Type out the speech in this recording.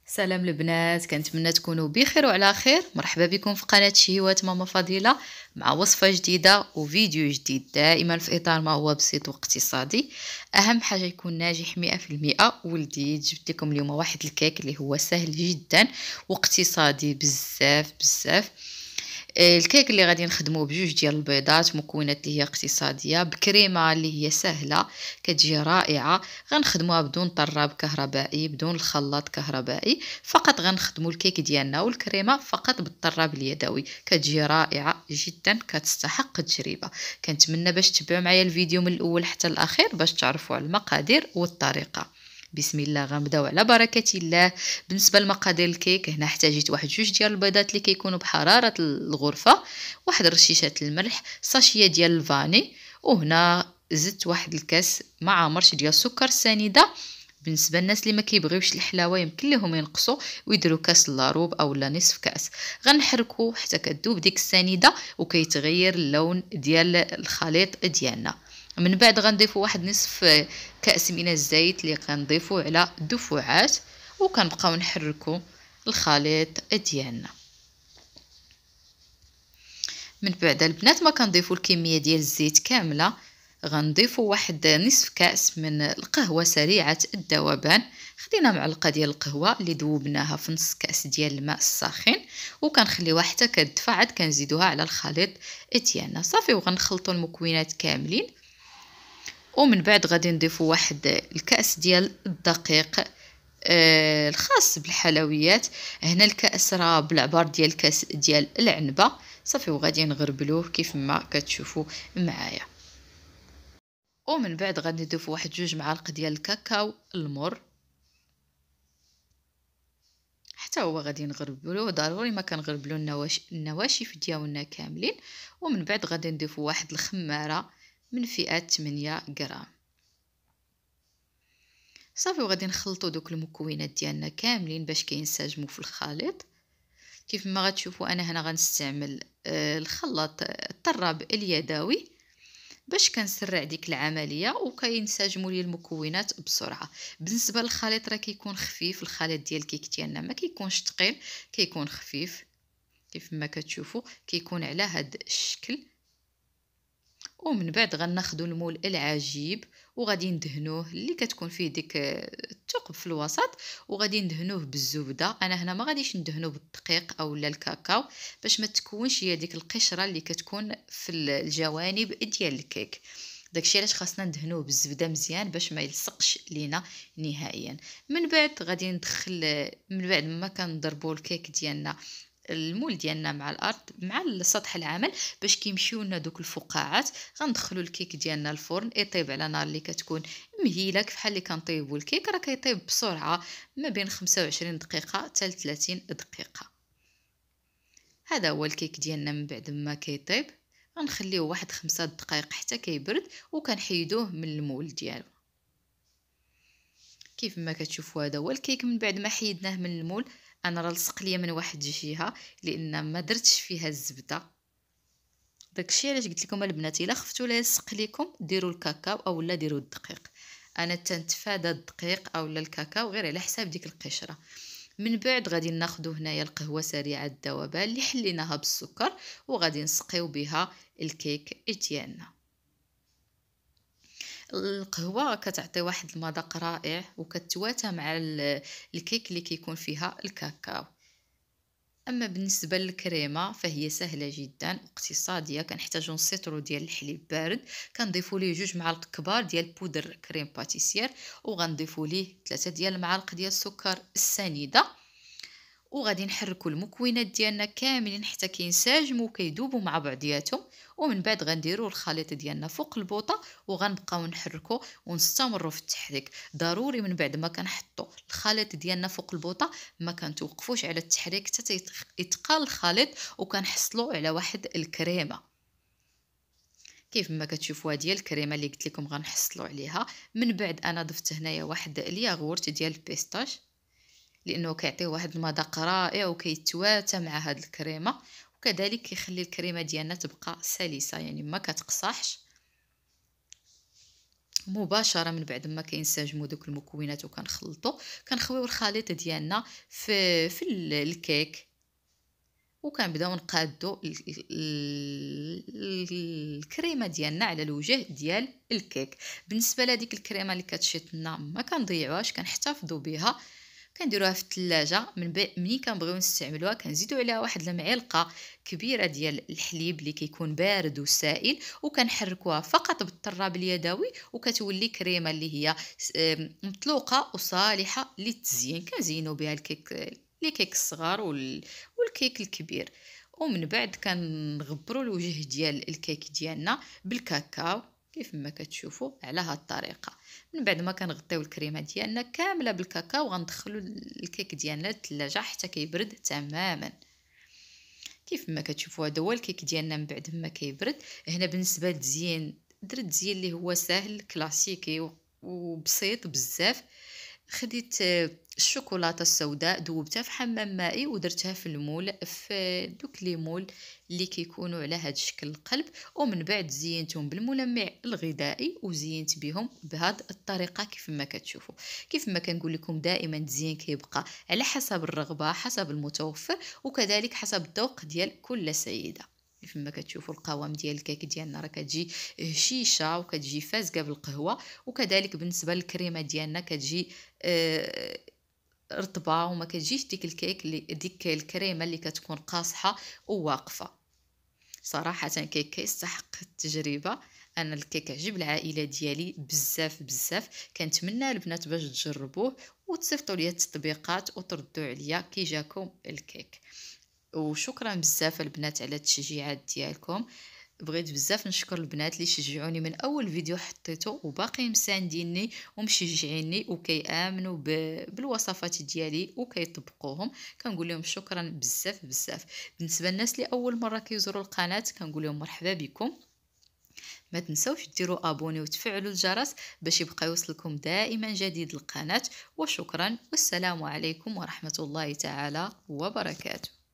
سلام البنات، كنتمنى تكونوا بخير وعلى خير. مرحبا بكم في قناة شهيوات ماما فضيلة مع وصفة جديدة وفيديو جديد، دائما في إطار ما هو بسيط واقتصادي. أهم حاجة يكون ناجح 100%. ولدي جبت لكم اليوم واحد الكيك اللي هو سهل جدا واقتصادي بزاف بزاف. الكيك اللي غادي نخدموه بجوج ديال البيضات، مكونات اللي هي اقتصاديه، بكريمه اللي هي سهله كتجي رائعه. غنخدموها بدون طراب كهربائي، بدون الخلاط كهربائي، فقط غنخدموا الكيك ديالنا والكريمه فقط بالطراب اليدوي، كتجي رائعه جدا، كتستحق التجربه. كنتمنى باش تتبعوا معايا الفيديو من الاول حتى الاخير باش تعرفوا على المقادير والطريقه. بسم الله، غنبداو على بركه الله. بالنسبه لمقادير الكيك، هنا احتاجيت واحد جوج ديال البيضات اللي كيكونوا بحراره الغرفه، واحد رشيشه الملح، ساشيه ديال الفاني، وهنا زدت واحد الكاس مع مرش ديال السكر سنيده. بالنسبه للناس اللي ما كيبغيوش الحلاوه يمكن لهم ينقصوا ويديروا كاس لاروب اولا نصف كاس. غنحركو حتى كتذوب ديك السنيده وكيتغير اللون ديال الخليط ديالنا. من بعد غنضيفوا واحد نصف كاس من الزيت اللي غنضيفوه على دفعات، وكنبقاو نحركو الخليط ديالنا. من بعد البنات ما كنضيفوا الكميه ديال الزيت كامله، غنضيفوا واحد نصف كاس من القهوه سريعه الذوبان. خدينا معلقه ديال القهوه اللي ذوبناها في نص كاس ديال الماء الساخن، وكنخليوها حتى كتدفع، عاد كنزيدوها على الخليط ديالنا صافي. وغنخلطوا المكونات كاملين، ومن بعد غادي نضيفوا واحد الكاس ديال الدقيق الخاص بالحلويات. هنا الكاس راه بالعبار ديال الكاس ديال العنبه صافي، وغادي نغربلوه كيف ما كتشوفوا معايا. ومن بعد غادي نضيفوا واحد جوج معالق ديال الكاكاو المر، حتى هو غادي نغربلوه. ضروري ما كنغربلو النواشف ديالنا كاملين. ومن بعد غادي نضيفوا واحد الخماره من فئه 8 غرام صافي، وغادي نخلطوا دوك المكونات ديالنا كاملين باش كينسجموا في الخليط. كيف ما غتشوفوا انا هنا غنستعمل الخلاط الطراب اليدوي باش كنسرع ديك العمليه وكينسجموا لي المكونات بسرعه. بالنسبه للخليط راه كيكون خفيف، الخليط ديال الكيك ديالنا ما كيكونش ثقيل، كيكون خفيف كيف ما كتشوفوا، كيكون على هاد الشكل. ومن بعد غناخذوا المول العجيب وغادي ندهنوه اللي كتكون فيه ديك الثقب في الوسط، وغادي ندهنوه بالزبده. انا هنا ما غاديش ندهنوه بالدقيق اولا الكاكاو باش ما تكونش هي ديك القشره اللي كتكون في الجوانب ديال الكيك. داكشي علاش خاصنا ندهنوه بالزبده مزيان باش ما يلصقش لينا نهائيا. من بعد غادي ندخل، من بعد ما كنضربوا الكيك ديالنا المول ديالنا مع الارض مع السطح العمل باش كيمشيو لنا دوك الفقاعات، غندخلوا الكيك ديالنا الفرن يطيب على نار اللي كتكون مهيله بحال اللي كنطيبوا الكيك، راه كيطيب بسرعه ما بين 25 دقيقه حتى 30 دقيقه. هذا هو الكيك ديالنا. من بعد ما كيطيب غنخليوه واحد 5 دقائق حتى كيبرد، وكنحيدوه من المول ديالو. كيف ما كتشوفوا هذا هو الكيك. من بعد ما حيدناه من المول، انا راه لصق ليا من واحد الجهه لان ما درتش فيها الزبده. داكشي علاش قلت لكم البنات الا خفتوا لا يلصق لكم ديروا الكاكاو اولا ديروا الدقيق. انا تنتفادى الدقيق اولا الكاكاو غير على حساب ديك القشره. من بعد غادي ناخذوا هنايا القهوه سريعه الذوبان اللي حليناها بالسكر، وغادي نسقيو بها الكيك ديالنا. القهوه كتعطي واحد المذاق رائع وكتواتى مع الكيك اللي كيكون فيها الكاكاو. اما بالنسبه للكريمه فهي سهله جدا واقتصاديه. كنحتاجو نسيطرو ديال الحليب بارد، كنضيفوا ليه جوج معالق كبار ديال بودر كريم باتيسير، وغنضيفوا ليه 3 ديال المعالق ديال السكر السنيده. وغادي نحركوا المكونات ديالنا كاملين حتى كينسجموا وكيذوبوا مع بعضياتهم. ومن بعد غنديروا الخليط ديالنا فوق البوطه وغنبقاو نحركوا ونستمروا في التحريك. ضروري من بعد ما كنحطوا الخليط ديالنا فوق البوطه ما كنتوقفوش على التحريك حتى يتقال الخليط وكنحصلوا على واحد الكريمه. كيف ما كتشوفوا هذه الكريمه اللي قلت لكم غنحصلوا عليها. من بعد انا ضفت هنايا واحد الياغورت ديال البيستاش لانه كيعطيه واحد المذاق رائع وكيتواتى مع هاد الكريمه، وكذلك كيخلي الكريمه ديالنا تبقى سلسه يعني ما كتقصحش. مباشره من بعد ما كينسجموا دوك المكونات وكنخلطوا، كنخويو الخليط ديالنا في الكيك، وكنبداو نقادو الكريمه ديالنا على الوجه ديال الكيك. بالنسبه لهذيك الكريمه اللي كتشيط لنا ما كنضيعوهاش، كنحتفظوا بها، كنديروها في الثلاجه. منين كنبغيو نستعملوها كنزيدوا عليها واحد المعلقه كبيره ديال الحليب اللي كيكون بارد وسائل، وكنحركوها فقط بالطراب اليدوي، وكتولي كريمه اللي هي مطلوقه وصالحه للتزيين. كنزينوا بها الكيك الصغار والكيك الكبير. ومن بعد كنغبروا الوجه ديال الكيك ديالنا بالكاكاو كيف ما كتشوفوا على هاد الطريقه. من بعد ما كنغطيو الكريمه ديالنا كامله بالكاكاو، غندخلوا الكيك ديالنا للثلاجه حتى كيبرد تماما. كيف ما كتشوفوا هذا هو الكيك ديالنا من بعد ما كيبرد. هنا بالنسبه للتزيين درت تزيين اللي هو سهل كلاسيكي وبسيط بزاف. خديت الشوكولاته السوداء ذوبتها في حمام مائي ودرتها في المول، في دوك لي مول اللي كيكونوا على هذا الشكل القلب. ومن بعد زينتهم بالملمع الغذائي وزينت بهم بهذه الطريقه كيف ما كتشوفوا. كيف ما كنقول لكم دائما التزيين كيبقى على حسب الرغبه، حسب المتوفر، وكذلك حسب الذوق ديال كل سيده. كيف ما كتشوفوا القوام ديال الكيك ديالنا راه كتجي هشيشه وكتجي فازقه بالقهوه. وكذلك بالنسبه للكريمه ديالنا كتجي رطبه، وما كتجيش ديك الكريمه اللي كتكون قاصحه وواقفه. صراحه كيك كيستحق التجربه. انا الكيك عجب العائله ديالي بزاف بزاف. كنتمنى البنات باش تجربوه وتصيفطوا لي التطبيقات وتردوا عليا كي جاكم الكيك. وشكرا بزاف البنات على التشجيعات ديالكم. بغيت بزاف نشكر البنات اللي شجعوني من اول فيديو حطيته وباقي مسانديني ومشجعيني وكيامنوا بالوصفات ديالي وكيطبقوهم. كنقول لهم شكرا بزاف بزاف. بالنسبه للناس اللي اول مره كيزوروا القناه كنقول لهم مرحبا بكم. ما تنسوش ديروا ابوني وتفعلوا الجرس باش يبقى يوصلكم دائما جديد القناه. وشكرا والسلام عليكم ورحمه الله تعالى وبركاته.